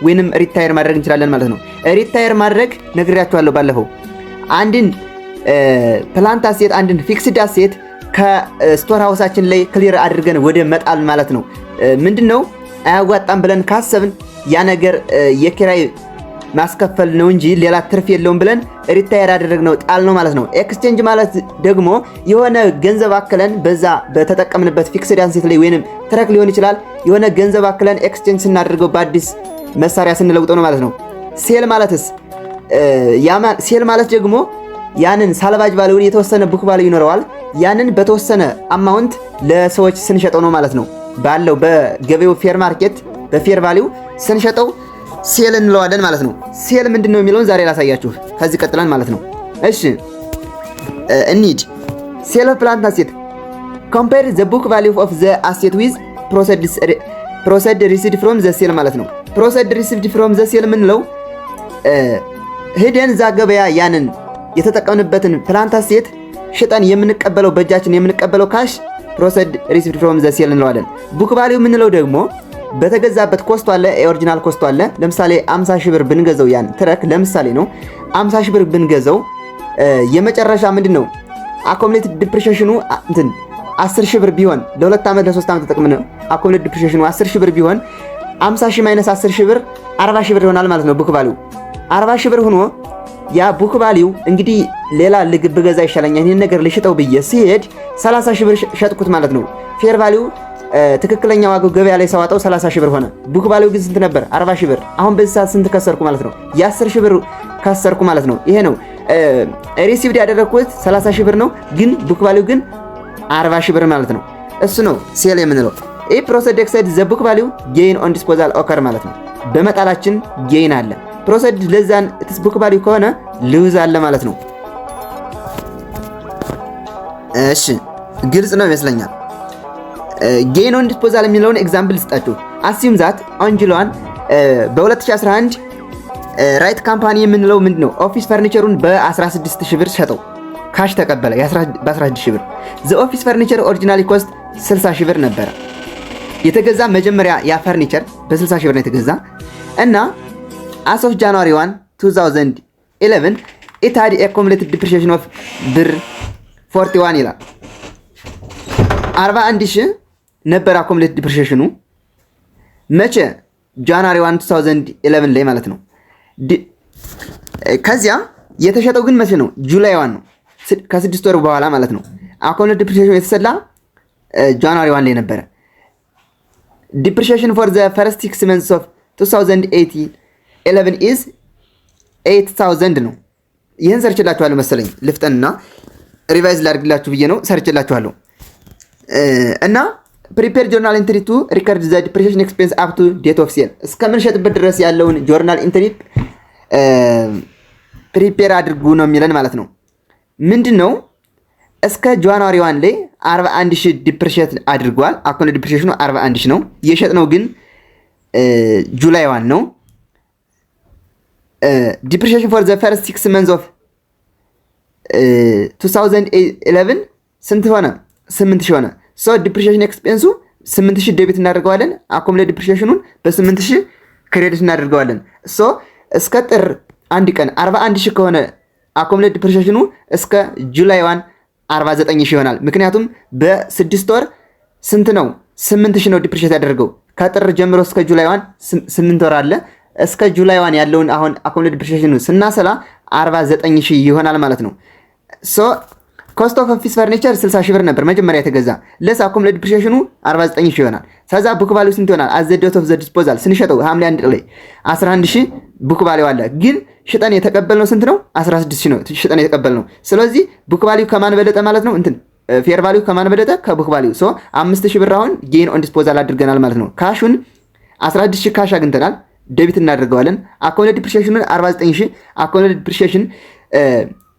ወይንም ሪታየር ማድረግ እንችላለን ማለት ነው። ሪታየር ማድረግ ነግሬያችኋለሁ ባለፈው። አንድን ፕላንት አሴት አንድን ፊክስድ አሴት ከስቶር ሃውሳችን ላይ ክሊር አድርገን ወደ መጣል ማለት ነው። ምንድነው አያዋጣም ብለን ካሰብን ያ ነገር የኪራይ ማስከፈል ነው እንጂ ሌላ ትርፍ የለውም ብለን ሪታየር አደረግነው ጣል ነው ማለት ነው። ኤክስቼንጅ ማለት ደግሞ የሆነ ገንዘብ አክለን በዛ በተጠቀምንበት ፊክስድ አሴት ላይ ወይንም ትረክ ሊሆን ይችላል የሆነ ገንዘብ አክለን ኤክስቼንጅ ስናደርገው በአዲስ መሳሪያ ስንለውጠው ነው ማለት ነው። ሴል ማለትስ ሴል ማለት ደግሞ ያንን ሳልቫጅ ቫልዩን የተወሰነ ቡክ ቫልዩ ይኖረዋል። ያንን በተወሰነ አማውንት ለሰዎች ስንሸጠው ነው ማለት ነው። ባለው በገበያው ፌር ማርኬት በፌር ቫልዩ ስንሸጠው ሴል እንለዋለን ማለት ነው። ሴል ምንድነው የሚለውን ዛሬ ላሳያችሁ ከዚህ ቀጥለን ማለት ነው። እሺ እንሂድ። ሴል ኦፍ ፕላንት አሴት ኮምፔር ዘ ቡክ ቫልዩ ኦፍ ዘ አሴት ዊዝ ፕሮሰድ ሪሲቭድ ፍሮም ዘ ሴል ማለት ነው። ፕሮሰድ ሪሲቭድ ፍሮም ዘ ሴል ምንለው ሄደን ዛ ገበያ ያንን የተጠቀምንበትን ፕላንት አሴት ሽጠን የምንቀበለው በእጃችን የምንቀበለው ካሽ ፕሮሰድ ሪሲቭድ ፍሮም ዘ ሴል እንለዋለን። ቡክ ቫልዩ ምንለው ደግሞ በተገዛበት ኮስቱ አለ ኦሪጂናል ኮስቱ አለ። ለምሳሌ 50 ሺህ ብር ብንገዛው ያን ትረክ ለምሳሌ ነው 50 ሺህ ብር ብንገዛው የመጨረሻ ምንድነው አኮሙሌትድ ዲፕሪሺየሽኑ እንትን 10 ሺህ ብር ቢሆን ለ2 ዓመት ለ3 ዓመት ተጠቅመን አኮሙሌትድ ዲፕሪሺየሽኑ 10 ሺህ ብር ቢሆን 50 ሺህ ማይነስ 10 ሺህ ብር 40 ሺህ ብር ይሆናል ማለት ነው። ቡክ ቫልዩ 40 ሺህ ብር ሆኖ ያ ቡክ ቫልዩ እንግዲህ ሌላ ልግብ ገዛ ይሻለኛል ይሄን ነገር ልሽጠው ብዬ ሲሄድ 30 ሺህ ብር ሸጥኩት ማለት ነው። ፌር ቫልዩ ትክክለኛ ዋጋው ገበያ ላይ ሳዋጣው 30 ሺህ ብር ሆነ። ቡክ ቫልዩ ግን ስንት ነበር? 40 ሺህ ብር። አሁን በዚህ ሰዓት ስንት ከሰርኩ ማለት ነው? የ10 ሺህ ብር ከሰርኩ ማለት ነው። ይሄ ነው ሪሲቭድ ያደረኩት 30 ሺህ ብር ነው፣ ግን ቡክ ቫልዩ ግን 40 ሺህ ብር ማለት ነው። እሱ ነው ሴል የምንለው። ይሄ ፕሮሰድ ኤክሳይድ ዘ ቡክ ቫልዩ ጌይን ኦን ዲስፖዛል ኦከር ማለት ነው። በመጣላችን ጌይን አለ። ፕሮሰድ ለዛን ኢትስ ቡክ ቫልዩ ከሆነ ሉዝ አለ ማለት ነው። እሺ ግልጽ ነው ይመስለኛል። ጌይን ኦን ዲስፖዛል የሚለውን ኤግዛምፕል ልስጣችሁ። አሲዩም ዛት አንጅሏን በ2011 ራይት ካምፓኒ የምንለው ምንድነው ኦፊስ ፈርኒቸሩን በ16000 ብር ሸጠው ካሽ ተቀበለ በ16000 ብር። ዘ ኦፊስ ፈርኒቸር ኦሪጂናሊ ኮስት 60000 ብር ነበረ የተገዛ መጀመሪያ ያ ፈርኒቸር በ60000 ብር ነው የተገዛ እና as of January 1 2011 it had a cumulative depreciation of ብር 41 ይላል 41000 ነበር accumulated depreciation መቼ ጃንዋሪ 1 2011 ላይ ማለት ነው። ከዚያ የተሸጠው ግን መቼ ነው? ጁላይ 1 ነው ከ6 ወር በኋላ ማለት ነው። accumulated depreciation የተሰላ ጃንዋሪ 1 ላይ ነበር። depreciation for the first 6 months of 2011 is 8000 ነው። ይሄን ሰርችላችኋለሁ መሰለኝ ልፍጠንና ሪቫይዝ ላድርግላችሁ ብዬ ነው ሰርችላችኋለሁ። እና prepare journal entry to record the depreciation expense up to date of sale እስከምንሸጥበት ድረስ ያለውን ጆርናል ኢንትሪ ፕሪፔር አድርጉ ነው የሚለን ማለት ነው። ምንድነው እስከ ጃንዋሪ 1 ላይ 41000 ዲፕሪሺየት አድርጓል። አኮን ዲፕሪሺየሽኑ 41000 ነው። የሸጥነው ግን ጁላይ 1 ነው። depreciation for the first 6 months of 2011 ስንት ሆነ? 8000 ሆነ። so depreciation expense 8000 ዴቢት እናደርገዋለን። accumulated depreciationን በ8000 ክሬዲት እናደርገዋለን። so እስከ ጥር 1 ቀን 41000 ከሆነ accumulated depreciation እስከ ጁላይ 1 49000 ይሆናል። ምክንያቱም በ6 ወር ስንት ነው? 8000 ነው ዲፕሪሺየት ያደረገው። ከጥር ጀምሮ እስከ ጁላይ 1 8 ወር አለ። እስከ ጁላይ 1 ያለውን አሁን accumulated depreciation ስናሰላ 49000 ይሆናል ማለት ነው። so cost of office furniture 60000 ብር ነበር መጀመሪያ የተገዛ። ለስ accumulated depreciation 49000 ይሆናል። ከዛ book value ስንት ይሆናል? as the date of the disposal ስንሸጠው ሐምሌ 1 ላይ 11000 book value አለ። ግን ሽጠን የተቀበልነው ስንት ነው? 16000 ነው ሽጠን የተቀበልነው። ስለዚህ book value ከማን በለጠ ማለት ነው? እንትን ፌር ቫልዩ ከማን በለጠ? ከቡክ ቫልዩ። ሶ 5000 ብር አሁን ጌን ኦን ዲስፖዛል አድርገናል ማለት ነው። ካሹን 11000 ካሽ አግኝተናል፣ ዴቢት እናደርገዋለን። accumulated depreciation 49000 accumulated depreciation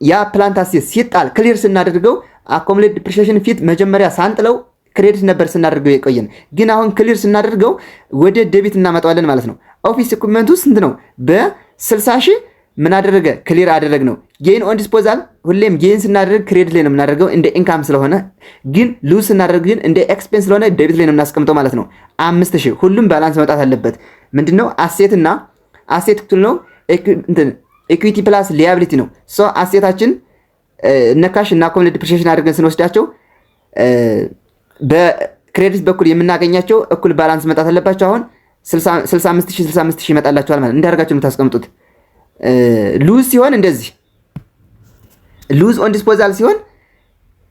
ያ ፕላንት አሴት ሲጣል ክሊር ስናደርገው accumulated depreciation ፊት መጀመሪያ ሳንጥለው ክሬዲት ነበር ስናደርገው የቆየን። ግን አሁን ክሊር ስናደርገው ወደ ዴቢት እናመጣዋለን ማለት ነው። ኦፊስ ኢኩዊፕመንቱ ስንት ነው? በ60000 ምን አደረገ? ክሊር አደረግነው። ጌን ኦን ዲስፖዛል ሁሌም ጌን ስናደርግ ክሬዲት ላይ ነው የምናደርገው እንደ ኢንካም ስለሆነ፣ ግን ሉዝ ስናደርግ ግን እንደ ኤክስፔንስ ስለሆነ ዴቢት ላይ ነው የምናስቀምጠው ማለት ነው። 5000 ሁሉም ባላንስ መውጣት አለበት። ምንድነው አሴትና አሴት እኩል ነው ኢኩዊቲ ፕላስ ሊያቢሊቲ ነው። ሶ አሴታችን እነ ካሽ እና አኮሙሌትድ ዲፕሪሺዬሽን አድርገን ስንወስዳቸው በክሬዲት በኩል የምናገኛቸው እኩል ባላንስ መጣት አለባቸው። አሁን 65000 ይመጣላችኋል ማለት እንዳርጋችሁ የምታስቀምጡት። ሉዝ ሲሆን እንደዚህ ሉዝ ኦን ዲስፖዛል ሲሆን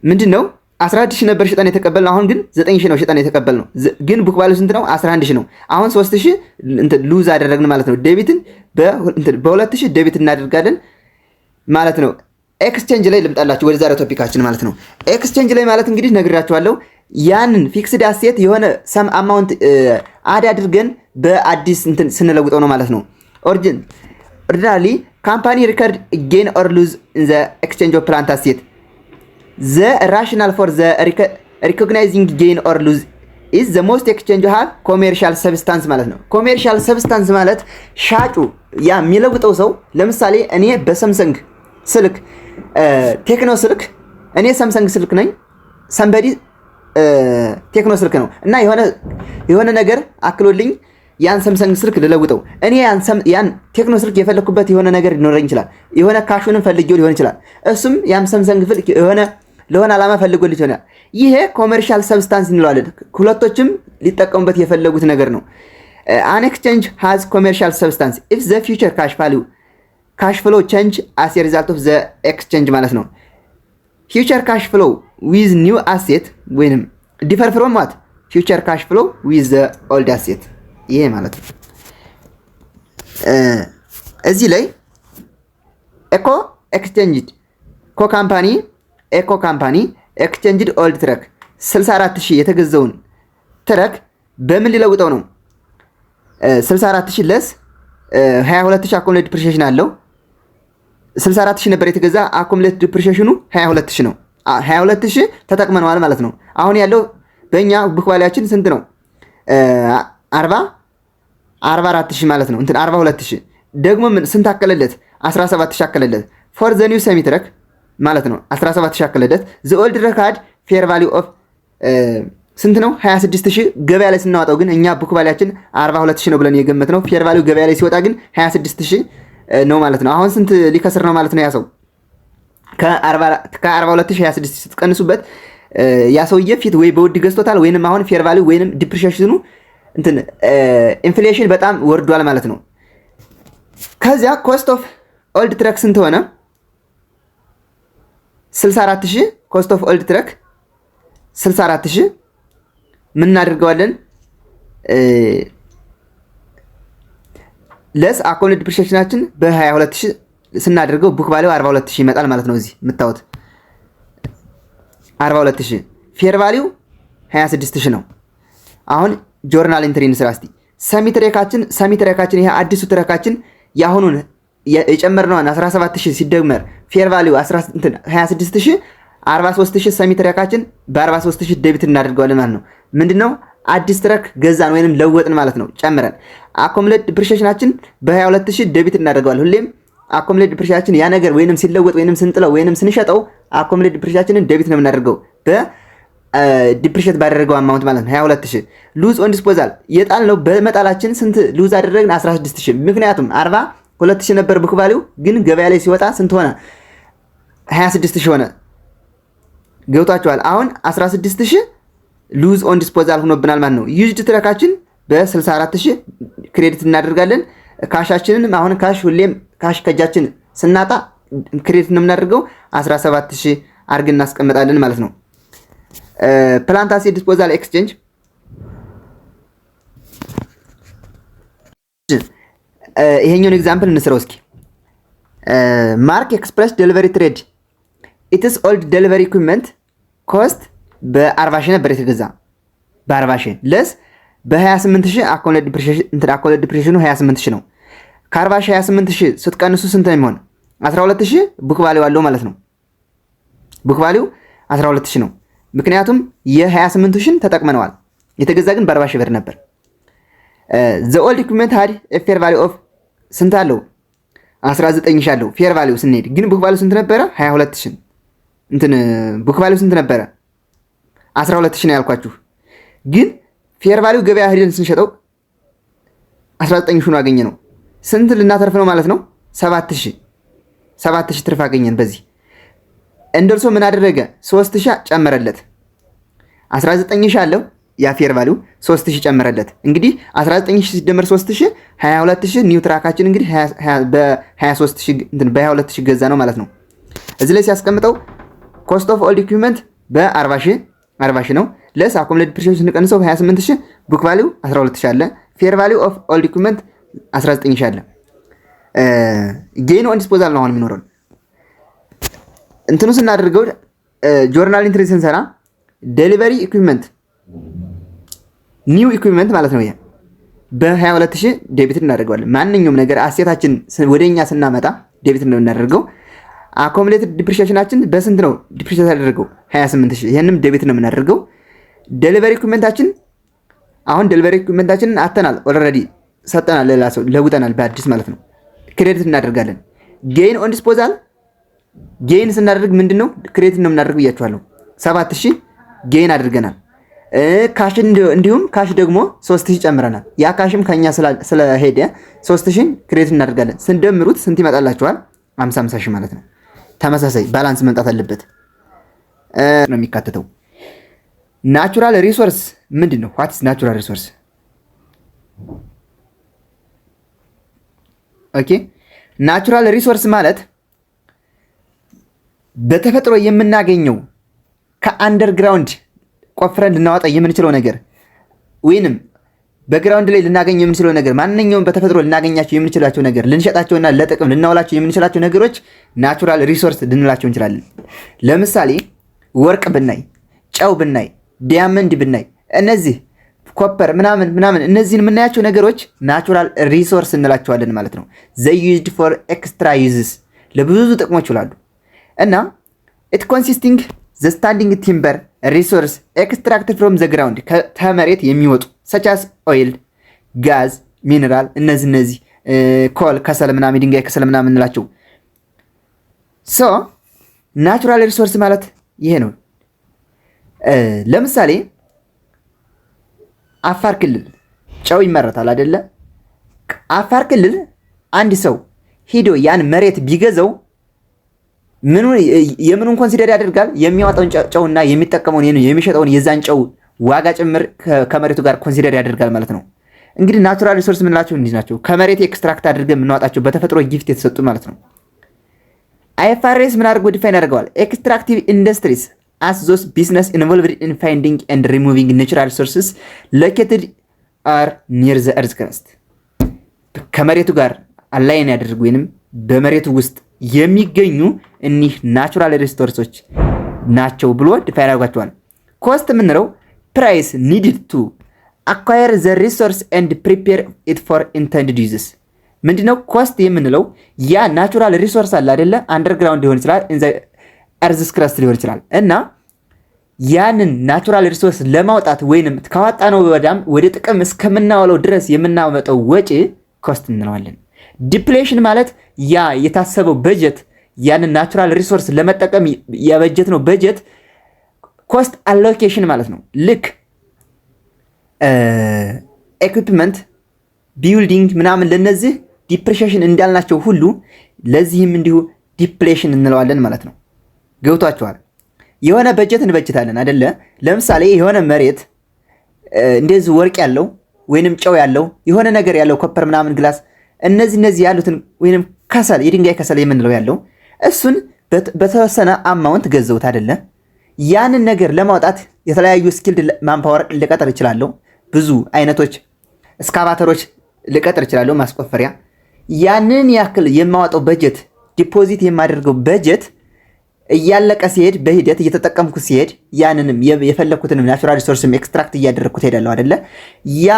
ምንድነው 11000 ነበር ሽጠን የተቀበልነው፣ አሁን ግን 9000 ነው ሽጠን የተቀበልነው። ግን ቡክ ቫልዩ ስንት ነው? 11000 ነው። አሁን 3000 ሉዝ አደረግን ማለት ነው። ዴቢትን በ2000 ዴቢት እናደርጋለን ማለት ነው። ኤክስቼንጅ ላይ ልምጣላችሁ ወደ ዛሬው ቶፒካችን ማለት ነው። ኤክስቼንጅ ላይ ማለት እንግዲህ ነግራችኋለሁ። ያንን ፊክስድ አሴት የሆነ ሰም አማውንት አድ አድርገን በአዲስ ስንለውጠው ነው ማለት ነው። ኦርዲናሊ ካምፓኒ ሪከርድ ጌን ኦር ሉዝ ኢን ዘ ኤክስቼንጅ ኦፍ ፕላንት አሴት ዘ ራሽናል ፎር ዘ ሪኮግናይዚንግ ጌን ኦር ሉዝ ኢዝ ዘ ሞስት ኤክስቼንጅ ሃቭ ኮሜርሻል ሰብስታንስ ማለት ነው። ኮሜርሻል ሰብስታንስ ማለት ሻጩ ያ የሚለውጠው ሰው ለምሳሌ እኔ በሰምሰንግ ስልክ ቴክኖ ስልክ እኔ ሳምሰንግ ስልክ ነኝ፣ ሰምበዲ ቴክኖ ስልክ ነው እና የሆነ ነገር አክሎልኝ ያን ሳምሰንግ ስልክ ልለውጠው እኔ ያን ቴክኖ ስልክ የፈለኩበት የሆነ ነገር ሊኖረኝ ይችላል። የሆነ ካሹንም ፈልጌው ሊሆን ይችላል። እሱም ያን ሳምሰንግ ስልክ ለሆነ ዓላማ ፈልጎ ይችላል። ይሄ ኮሜርሻል ሰብስታንስ እንለዋለን። ሁለቶችም ሊጠቀሙበት የፈለጉት ነገር ነው። አን ኤክስቼንጅ ሃዝ ኮሜርሻል ሰብስታንስ ኢፍ ዘ ፊውቸር ካሽ ፍሎ ቼንጅ አስ ኤ ሪዛልት ኦፍ ዘ ኤክስቼንጅ ማለት ነው። ፊውቸር ካሽ ፍሎ ዊዝ ኒው አሴት ወይንም ዲፈር ፍሮም ዋት ፊውቸር ካሽ ፍሎ ዊዝ ዘ ኦልድ አሴት ይሄ ማለት ነው። እዚህ ላይ ኤኮ ኤክስቼንጅድ ኤኮ ካምፓኒ ኤክስቼንጅድ ኦልድ ትረክ 64000 የተገዛውን ትረክ በምን ሊለውጠው ነው? 64000 ለስ 22000 አኮሙሌትድ ዲፕሪሺዬሽን አለው። 64000 ነበር የተገዛ፣ አኮሙሌትድ ዲፕሪሺዬሽኑ 22000 ነው። 22000 ተጠቅመነዋል ማለት ነው። አሁን ያለው በእኛ ቡክ ቫልዩአችን ስንት ነው? 44000 ማለት ነው። 42000 ደግሞ ስንት አከለለት? 17000 አከለለት። ፎር ዘ ኒው ሰሚ ትረክ ማለት ነው 17000 አከለለት። ዘ ኦልድ ትረክ ሃድ ፌር ቫልዩ ኦፍ ስንት ነው? 26000 ገበያ ላይ ስናወጣው ግን እኛ ቡክ ቫልዩአችን 42000 ነው ብለን የገመትነው። ፌር ቫልዩ ገበያ ላይ ሲወጣ ግን 26000 ነው ማለት ነው። አሁን ስንት ሊከስር ነው ማለት ነው? ያ ሰው ከ42000 26 ስትቀንሱበት ያ ሰውዬ ፊት ወይ በውድ ገዝቶታል ወይንም አሁን ፌር ቫልዩ ወይንም ዲፕሪሺዬሽኑ ኢንፍሌሽን በጣም ወርዷል ማለት ነው። ከዚያ ኮስት ኦፍ ኦልድ ትረክ ስንት ሆነ? 64000 ኮስት ኦፍ ኦልድ ትረክ 64000 ምን እናደርገዋለን? ለስ አኮሙሌትድ ዲፕሪሺዬሽናችን በ22000 ስናደርገው ቡክ ቫልዩ 42000 ይመጣል ማለት ነው። እዚህ የምታዩት 42000 ፌር ቫልዩ 26000 ነው። አሁን ጆርናል ኢንትሪ እንስራ እስቲ። ሰሚ ትረካችን ይሄ አዲሱ ትረካችን ያሁኑን የጨመርነውን 17000 ሲደመር ፌር ቫልዩ 26000 43000 ሰሚ ትረካችን በ43000 ዴቢት እናደርገዋለን ማለት ነው። ምንድነው? አዲስ ትረክ ገዛን ወይንም ለወጥን ማለት ነው ጨምረን። አኮሙሌትድ ዲፕሪሺዬሽናችን በ22000 ዴቢት እናደርገዋለን። ሁሌም አኮሙሌትድ ዲፕሪሺዬሽን ያ ነገር ወይንም ሲለወጥ ወይንም ስንጥለው ወይንም ስንሸጠው አኮሙሌትድ ዲፕሪሺዬሽንን ዴቢት ነው የምናደርገው ዲፕሪሺዬት ባደረገው አማውንት ማለት ነው 22000። ሉዝ ኦን ዲስፖዛል የጣልነው በመጣላችን ስንት ሉዝ አደረግን? 16000። ምክንያቱም 42000 ነበር ቡክ ቫልዩ፣ ግን ገበያ ላይ ሲወጣ ስንት ሆነ? 26000 ሆነ። ገብቷችኋል? አሁን 16000 ሉዝ ኦን ዲስፖዛል ሆኖብናል ማለት ነው። ዩዝድ ትረካችን በ64000 ክሬዲት እናደርጋለን። ካሻችንን አሁን ሁሌም ካሽ ከጃችን ስናጣ ክሬዲት ነው የምናደርገው 17000 አድርገን እናስቀምጣለን ማለት ነው። ፕላንት አሴት ዲስፖዛል ኤክስቼንጅ ይሄኛውን ኤግዛምፕል እንስራው እስኪ። ማርክ ኤክስፕረስ ዴሊቨሪ ትሬድ ኢትስ ኦልድ ዴሊቨሪ ኢኩዊፕመንት ኮስት በ40000 ነበር የተገዛ በ40000 ለስ በ28000 አኮሙሌትድ ዲፕሪሺዬሽኑ 28000 ነው። ከ40000 28000 ስትቀንሱ ስንት ነው የሚሆን? 12000 ቡክ ቫልዩ አለው ማለት ነው። ቡክ ቫልዩ 12000 ነው። ምክንያቱም የ28000 ተጠቅመነዋል። የተገዛ ግን በ40000 ብር ነበር። ዘ ኦልድ ኢኩዊፕመንት ሃድ ፌር ቫልዩ ኦፍ ስንት አለው? 19000 አለው ፌር ቫልዩ ስንሄድ፣ ግን ቡክ ቫልዩ ስንት ነበረ? 22000 ቡክ ቫልዩ ስንት ነበረ? 12000 ነው ያልኳችሁ። ግን ፌር ቫልዩ ገበያ ሄደን ስንሸጠው 19000 ነው ያገኘነው። ስንት ልናተርፍ ነው ማለት ነው? 7000 ትርፍ አገኘን። በዚህ እንደርሶ ምን አደረገ? 3000 ጨመረለት። 19000 አለው ያ ፌር ቫልዩ 3000 ጨመረለት። እንግዲህ 19000 ሲደመር 3000 22000 ኒው ትራካችን እንግዲህ በ22000 ገዛ ነው ማለት ነው። እዚህ ላይ ሲያስቀምጠው ኮስት ኦፍ ኦልድ ኢኩዊፕመንት በ40000 ነው። ለስ አኮሙሌትድ ዲፕሪሺዬሽን ስንቀንሰው 28000 ቡክ ቫልዩ 12000 አለ። ፌር ቫልዩ ኦፍ ኦልድ ኢኩዊፕመንት 19000 አለ። ጌን ኦን ዲስፖዛል ነው አሁን የሚኖረው። እንትኑ ስናደርገው ጆርናል ኢንትሪ ስንሰራ ዴሊቨሪ ኢኩዊፕመንት ኒው ኢኩዊፕመንት ማለት ነው። ይሄ በ22000 ዴቢት እናደርገዋለን። ማንኛውም ነገር አሴታችን ወደኛ ስናመጣ ዴቢት ነው እናደርገው። አኮሙሌትድ ዲፕሪሺዬሽናችን በስንት ነው ዲፕሪሺዬት ያደረገው? 28000 ይሄንም ዴቢት ነው የምናደርገው። ዴሊቨሪ ኢኩዊፕመንታችን አሁን ዴሊቨሪ ኢኩዊፕመንታችንን አተናል ኦልሬዲ ሰጠናል፣ ሌላ ሰው ለውጠናል በአዲስ ማለት ነው። ክሬዲት እናደርጋለን። ጌን ኦን ዲስፖዛል ጌን ስናደርግ ምንድነው ክሬዲት ነው የምናደርገው ብያችኋለሁ። 7000 ጌን አድርገናል። ካሽ እንዲሁም ካሽ ደግሞ 3000 ጨምረናል። ያ ካሽም ከኛ ስለሄደ 3000 ክሬዲት እናደርጋለን። ስንደምሩት ስንት ይመጣላችኋል? 50000 ማለት ነው። ተመሳሳይ ባላንስ መምጣት አለበት ነው የሚካተተው። ናቹራል ሪሶርስ ምንድነው? ዋትስ ናቹራል ሪሶርስ? ኦኬ ናቹራል ሪሶርስ ማለት በተፈጥሮ የምናገኘው ከአንደርግራውንድ ቆፍረን ልናወጣ የምንችለው ነገር ወይንም በግራውንድ ላይ ልናገኝ የምንችለው ነገር ማንኛውም በተፈጥሮ ልናገኛቸው የምንችላቸው ነገር ልንሸጣቸውና ለጥቅም ልናውላቸው የምንችላቸው ነገሮች ናቹራል ሪሶርስ ልንላቸው እንችላለን። ለምሳሌ ወርቅ ብናይ፣ ጨው ብናይ፣ ዲያመንድ ብናይ፣ እነዚህ ኮፐር ምናምን እነዚህን የምናያቸው ነገሮች ናቹራል ሪሶርስ እንላቸዋለን ማለት ነው። they used for extra uses ለብዙ ጥቅሞች ይውላሉ እና it consisting the standing timber resource extracted from the ground ከመሬት የሚወጡ such as oil, gas, mineral እነዚህ ኮል ከሰል ምናምን ድንጋይ ከሰል ምናምን እንላቸው። so ናቹራል ሪሶርስ ማለት ይሄ ነው። ለምሳሌ አፋር ክልል ጨው ይመረታል አይደለ? አፋር ክልል አንድ ሰው ሄዶ ያን መሬት ቢገዛው የምኑን ኮንሲደር ያደርጋል? የሚያወጣውን ጨውና የሚጠቀመውን የሚሸጠውን የዛን ጨው ዋጋ ጭምር ከመሬቱ ጋር ኮንሲደር ያደርጋል ማለት ነው። እንግዲህ ናቹራል ሪሶርስ ምንላቸው እንዲህ ናቸው። ከመሬት ኤክስትራክት አድርገን የምናወጣቸው በተፈጥሮ ጊፍት የተሰጡ ማለት ነው። አይኤፍአርኤስ ምን አድርጎ ዲፋይን ያደርገዋል? ኤክስትራክቲቭ ኢንዱስትሪስ as those business involved in finding and removing natural resources located are near the earth crust ከመሬቱ ጋር አላይን ያደርጉ ወይንም በመሬቱ ውስጥ የሚገኙ እኒህ ናቹራል ሪሶርሶች ናቸው ብሎ ዲፋይን ያደርጋቸዋል። ኮስት ምንለው price needed to acquire the resource and prepare it for intended uses ምንድነው ኮስት የምንለው? ያ ናቹራል ሪሶርስ አለ አይደለ? አንደርግራውንድ ሊሆን ይችላል እርዝስ ክረስት ሊሆን ይችላል እና ያንን ናቹራል ሪሶርስ ለማውጣት ወይንም ካወጣነው ወደ ጥቅም እስከምናውለው ድረስ የምናመጣው ወጪ ኮስት እንለዋለን። ዲፕሌሽን ማለት ያ የታሰበው በጀት ያንን ናቹራል ሪሶርስ ለመጠቀም ያበጀት ነው በጀት ኮስት አሎኬሽን ማለት ነው። ልክ ኢኩዊፕመንት ቢልዲንግ ምናምን ለነዚህ ዲፕሪሺዬሽን እንዳልናቸው ሁሉ ለዚህም እንዲሁ ዲፕሌሽን እንለዋለን ማለት ነው። ገብቷቸዋል? የሆነ በጀት እንበጅታለን አይደለ? ለምሳሌ የሆነ መሬት እንደዚህ ወርቅ ያለው ወይንም ጨው ያለው የሆነ ነገር ያለው ኮፐር ምናምን ግላስ እነዚህ ያሉትን ወይንም ከሰል የድንጋይ ከሰል የምንለው ያለው እሱን በተወሰነ አማውንት ገዘውት አይደለ? ያንን ነገር ለማውጣት የተለያዩ ስኪልድ ማንፓወር ልቀጥር ይችላል። ብዙ አይነቶች እስካቫተሮች ልቀጥር ይችላል ማስቆፈሪያ። ያንን ያክል የማወጣው በጀት ዲፖዚት የማደርገው በጀት እያለቀ ሲሄድ በሂደት እየተጠቀምኩ ሲሄድ ያንንም የፈለኩትንም ናቹራል ሪሶርስም ኤክስትራክት እያደረኩት ሄዳለሁ አይደለ? ያ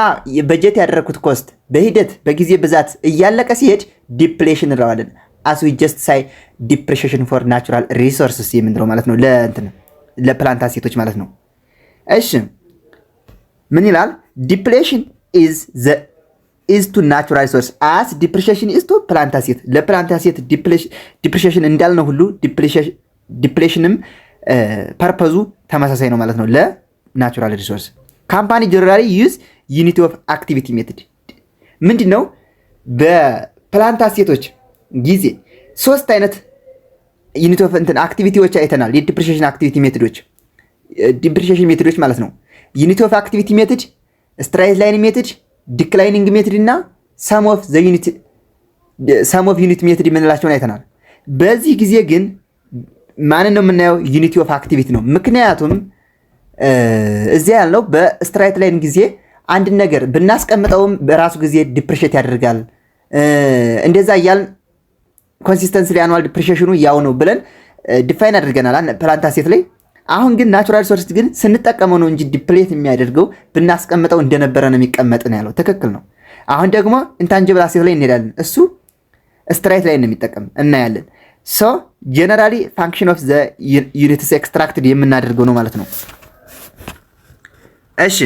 በጀት ያደረኩት ኮስት በሂደት በጊዜ ብዛት እያለቀ ሲሄድ ዲፕሌሽን እንለዋለን። as we just say depreciation for natural resources የምንለው ማለት ነው። ለፕላንት አሴቶች ማለት ነው። እሺ ምን ይላል? ዲፕሌሽን is to natural resource as depreciation is to plant asset ለፕላንት አሴት ዲፕሪሺዬሽን እንዳልነው ሁሉ ዲፕሌሽንም ፐርፐዙ ተመሳሳይ ነው ማለት ነው ለናቹራል ሪሶርስ። ካምፓኒ ጀነራሊ ዩዝ ዩኒቲ ኦፍ አክቲቪቲ ሜቶድ ምንድነው? ፕላንት አሴቶች ጊዜ 3 አይነት ዩኒት ኦፍ አክቲቪቲዎች አይተናል። የዲፕሪሺየሽን አክቲቪቲ ሜቶዶች ዲፕሪሺየሽን ሜቶዶች ማለት ነው። ዩኒት ኦፍ አክቲቪቲ ሜቶድ፣ ስትራይት ላይን ሜቶድ፣ ዲክላይኒንግ ሜቶድ እና ሰም ኦፍ ዩኒት ሜቶድ የምንላቸውን አይተናል። በዚህ ጊዜ ግን ማንን ነው የምናየው? ዩኒቲ ኦፍ አክቲቪቲ ነው። ምክንያቱም እዚያ ያልነው በስትራይት ላይን ጊዜ አንድ ነገር ብናስቀምጠውም በራሱ ጊዜ ዲፕሪሺየት ያደርጋል። እንደዛ እያልን ኮንሲስተንስ አኑዋል ዲፕሪሺየሽኑ ያው ነው ብለን ዲፋይን አድርገናል ፕላንት አሴት ላይ። አሁን ግን ናቹራል ሪሶርስ ግን ስንጠቀመው ነው እንጂ ዲፕሌት የሚያደርገው ብናስቀምጠው እንደነበረ ነው የሚቀመጥ ነው ያለው። ትክክል ነው። አሁን ደግሞ ኢንታንጂብል አሴት ላይ እንሄዳለን። እሱ ስትራይት ላይ ነው የሚጠቀም እናያለን። ሶ ጀነራሊ ፋንክሽን ኦፍ ዘ ዩኒትስ ኤክስትራክትድ የምናደርገው ነው ማለት ነው። እሺ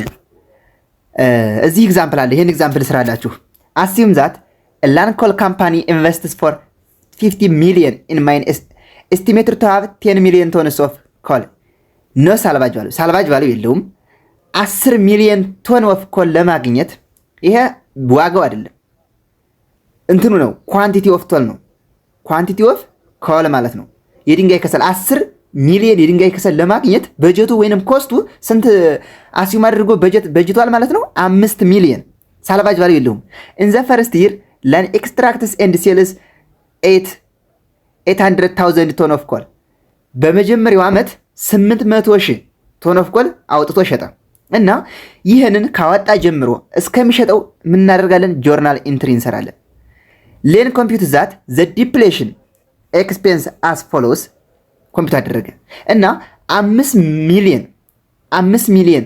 እዚህ ኤግዛምፕል አለ። ይሄን ኤግዛምፕል ስራላችሁ። አሲዩም ዛት ላንኮል ካምፓኒ ኢንቨስትስ ፎር 50 ሚሊዮን ኢን ማይን ኤስቲሜትድ ቱ ሃቭ 10 ሚሊዮን ቶንስ ኦፍ ኮል ኖ ሳልቫጅ ቫሉ። ሳልቫጅ ቫሉ የለውም። 10 ሚሊዮን ቶን ኦፍ ኮል ለማግኘት ይሄ ዋጋው አይደለም እንትኑ ነው፣ ኳንቲቲ ኦፍ ቶል ነው። ኳንቲቲ ኦፍ ኮል ማለት ነው። የድንጋይ ከሰል 10 ሚሊዮን የድንጋይ ከሰል ለማግኘት በጀቱ ወይንም ኮስቱ ስንት አሲዩም አድርጎ በጀቷል ማለት ነው? 5 ሚሊዮን። ሳልቫጅ ቫሉ የለውም። ኢን ዘ ፈርስት ይር ላን ኤክስትራክትስ ኤንድ ሴልስ 800,000 ቶን ኦፍ ኮል። በመጀመሪያው ዓመት 800,000 ቶን ኦፍ ኮል አውጥቶ ሸጠ እና ይህንን ካወጣ ጀምሮ እስከሚሸጠው ምን እናደርጋለን? ጆርናል ኢንትሪ እንሰራለን። ሌን ኮምፒውት ዛት ዘ ዲፕሌሽን ኤክስፔንስ አስ ፎሎውስ ኮምፒውት አደረገ እና 5 ሚሊዮን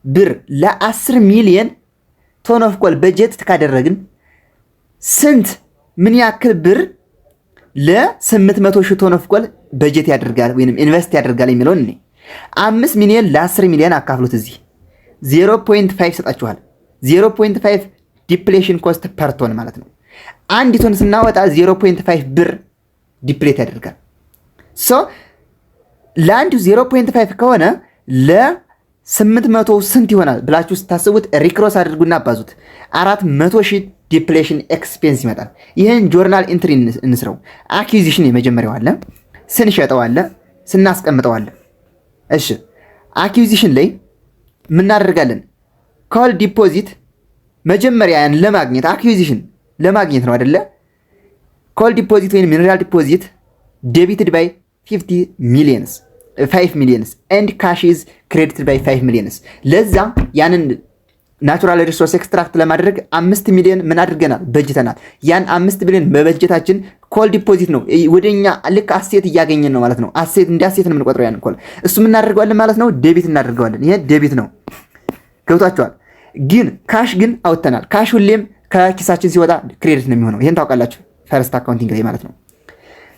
ብር ለ10 ሚሊዮን ቶን ኦፍ ኮል በጀት ካደረግን ስንት ምን ያክል ብር ለ800,000 ቶን ኦፍ ኮል በጀት ያደርጋል ወይንም ኢንቨስት ያደርጋል የሚለውን እኔ 5 ሚሊዮን ለ10 ሚሊዮን አካፍሉት። እዚህ 0.5 ሰጣችኋል። 0.5 ዲፕሌሽን ኮስት ፐር ቶን ማለት ነው። አንድ ቶን ስናወጣ 0.5 ብር ዲፕሌት ያደርጋል። ሶ ለአንዱ 0.5 ከሆነ ለ800 ስንት ይሆናል ብላችሁ ስታስቡት ሪክሮስ አድርጉና አባዙት። 400,000 ዲፕሌሽን ኤክስፔንስ ይመጣል። ይህን ጆርናል ኢንትሪ እንስረው። አኪዚሽን የመጀመሪያው አለ፣ ስንሸጠው አለ፣ ስናስቀምጠው አለ። እሺ አኪዚሽን ላይ ምናደርጋለን? ኮል ዲፖዚት መጀመሪያ ያን ለማግኘት አኪዚሽን ለማግኘት ነው አይደለ? ኮል ዲፖዚት ወይም ሚነራል ዲፖዚት ዴቢትድ ባይ 5 ሚሊዮንስ ኤንድ ካሽ ኢዝ ክሬዲትድ ባይ 5 ሚሊዮንስ። ለዛ ያንን ናቹራል ሪሶርስ ኤክስትራክት ለማድረግ 5 ሚሊዮን ምን አድርገናል? በጅተናል። ያን 5 ሚሊዮን በበጀታችን ኮል ዲፖዚት ነው ወደኛ ልክ አሴት እያገኘን ነው ማለት ነው። አሴት እንደ አሴት ነው የምንቆጥረው ያን ኮል። እሱ ምን እናደርገዋለን ማለት ነው? ዴቢት እናደርገዋለን። ይሄ ዴቢት ነው። ገብቷቸዋል። ግን ካሽ ግን አውጥተናል። ካሽ ሁሌም ከኪሳችን ሲወጣ ክሬዲት ነው የሚሆነው። ይሄን ታውቃላችሁ ፈርስት አካውንቲንግ ላይ ማለት ነው።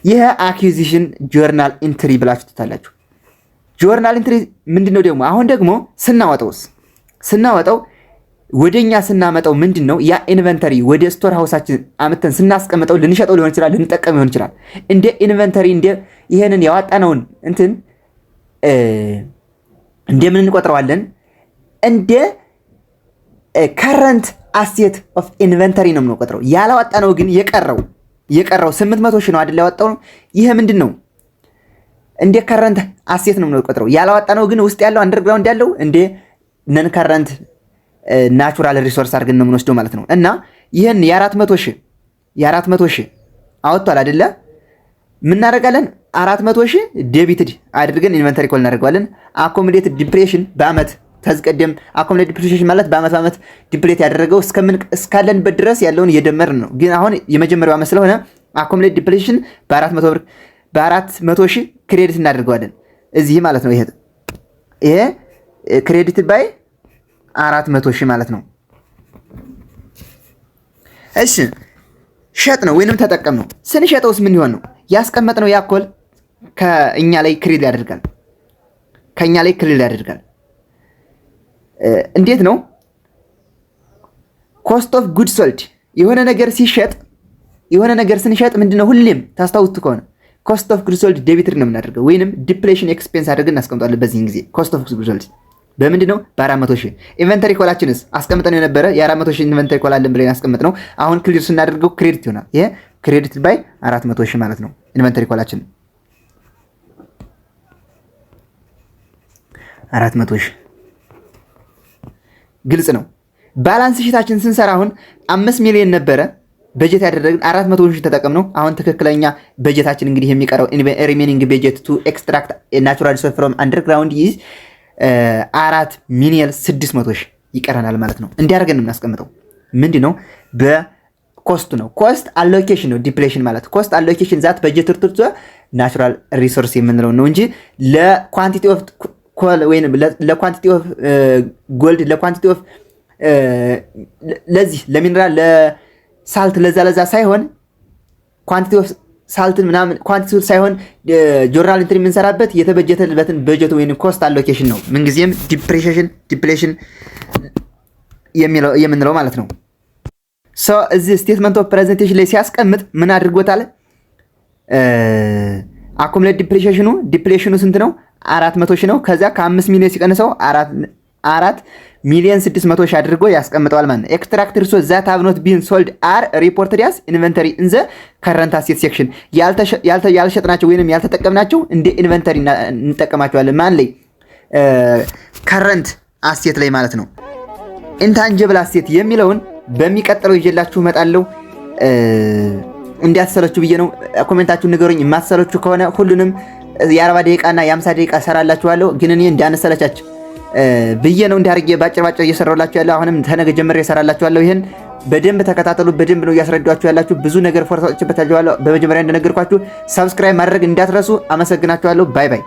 ይሄ አኩዚሽን ጆርናል ኢንትሪ ብላችሁ ትታላችሁ። ጆርናል ኢንትሪ ምንድነው ደግሞ? አሁን ደግሞ ስናወጣው ወደኛ ስናመጣው ምንድነው? ያ ኢንቨንተሪ ወደ ስቶር ሃውሳችን አመተን ስናስቀምጠው ልንሸጠው ሊሆን ይችላል፣ ልንጠቀም ሊሆን ይችላል። እንደ ኢንቨንተሪ እንደ ይሄንን ያወጣነውን እንደምን እንቆጥረዋለን? እንደ ከረንት አሴት ኦፍ ኢንቨንተሪ ነው የምንቆጥረው። ያላወጣነው ግን የቀረው 800,000 ነው አይደል? ያወጣው ይሄ ምንድነው? እንደ ከረንት አሴት ነው የምንቆጥረው። ያላወጣነው ግን ውስጥ ያለው አንደርግራውንድ ያለው እንደ ነን ከረንት ናቹራል ሪሶርስ አድርገን ነው የምንወስደው ማለት ነው። እና ይሄን የ400,000 አወጥቷል አይደለ? ምን እናደርጋለን? 400,000 ዴቢትድ አድርገን ኢንቨንተሪ ኮል እናደርገዋለን። አኮሞዴትድ ዲፕሬሽን በአመት ተዝቀደም አኮሞዴትድ ዲፕሬሽን ማለት በአመት ዲፕሌት ያደረገው እስካለንበት ድረስ ያለውን እየደመርን ነው። ግን አሁን የመጀመሪያው አመት ስለሆነ አኮሞዴትድ ዲፕሬሽን በ400,000 ክሬዲት እናደርገዋለን እዚህ ማለት ነው። ይሄ ክሬዲት ባይ 400,000 ማለት ነው። እሺ ሸጥ ነው ወይንም ተጠቀም ነው። ስንሸጠውስ ምን ይሆን ነው? ያስቀመጥነው ያኮል ከኛ ላይ ክሬዲት ያደርጋል። እንዴት ነው? ኮስት ኦፍ ጉድ ሶልድ የሆነ ነገር ስንሸጥ ምንድነው? ሁሌም ታስታውሱት ከሆነ ኮስት ኦፍ ጉድ ሶልድ ዴቢትድ ነው የምናደርገው ወይንም ዲፕሌሽን ኤክስፔንስ አድርገን እናስቀምጣለን። በዚህ ጊዜ ኮስት ኦፍ ጉድ ሶልድ በምንድን ነው? በ400,000። ኢንቨንተሪ ኮላችንስ አስቀምጠን የነበረ የ400,000 ኢንቨንተሪ ኮል አለን ብለን ያስቀምጥነው አሁን ክሊር ስናደርገው ክሬዲት ይሆናል። ይሄ ክሬዲት ባይ 400,000 ማለት ነው ኢንቨንተሪ ኮላችን 400,000። ግልጽ ነው። ባላንስ ሺታችን ስንሰራ አሁን 5 ሚሊዮን ነበረ በጀት ያደረግን 400,000 ተጠቀምነው። አሁን ትክክለኛ በጀታችን እንግዲህ የሚቀረው ሪሜኒንግ በጀት ቱ ኤክስትራክት ናቹራል ሪሶርስ ፍሮም አንደርግራውንድ ኢዝ 4,600,000 ይቀረናል ማለት ነው። እንዲያደርገን የምናስቀምጠው ምንድን ነው? በኮስቱ ነው። ኮስት አሎኬሽን ነው ዲፕሌሽን ማለት። ኮስት አሎኬሽን ዛት በጀት ርትርቶ ናቹራል ሪሶርስ የምንለው ነው እንጂ ለኳንቲቲ ኦፍ ኮል ወይም ለኳንቲቲ ኦፍ ጎልድ ለኳንቲቲ ኦፍ ለዚህ ለሚነራል ለሳልት ለዛ ሳይሆን ኳንቲቲ ኦፍ ሳልትን ምናምን ኳንቲቲ ሳይሆን ጆርናል ኢንትሪ የምንሰራበት የተበጀተለበትን በጀት ወይም ኮስት አሎኬሽን ነው። ምንጊዜም ዲፕሌሽን የምንለው ማለት ነው። ሶ እዚህ ስቴትመንት ኦፍ ፕሬዘንቴሽን ላይ ሲያስቀምጥ ምን አድርጎታል? አኩሙሌት ዲፕሌሽኑ ስንት ነው? 400,000 ነው። ከዛ ከ5 ሚሊዮን ሲቀንሰው 4,600,000 አድርጎ ያስቀምጠዋል ማለት ነው። ኤክስትራክት ሪሶርስ ዛት ሃቭ ኖት ቢን ሶልድ አር ሪፖርትድ ያስ ኢንቨንተሪ ኢን ዘ ከረንት አሴት ሴክሽን። ያልሸጥናቸው ወይንም ያልተጠቀምናቸው እንደ ኢንቨንተሪ እንጠቀማቸዋለን። ማን ላይ? ከረንት አሴት ላይ ማለት ነው። ኢንታንጂብል አሴት የሚለውን በሚቀጥለው ይዤላችሁ እመጣለሁ። እንዲያሰለችሁ ብዬ ነው። ኮሜንታችሁን ንገሩኝ። የማትሰለችሁ ከሆነ ሁሉንም የ40 ደቂቃና የ50 ደቂቃ ሰራላችኋለሁ። ግን እኔ እንዳነሰለቻችሁ ብዬ ነው እንዲያርጌ ባጭር እየሰራላችሁ ያለው። አሁንም ተነገ ጀምሬ እሰራላችኋለሁ። ይሄን በደንብ ተከታተሉ። በደንብ ነው እያስረዳችሁ ያላችሁ። ብዙ ነገር ፎርሳችበታችኋለሁ። በመጀመሪያ እንደነገርኳችሁ ሰብስክራይብ ማድረግ እንዳትረሱ። አመሰግናችኋለሁ። ባይ ባይ።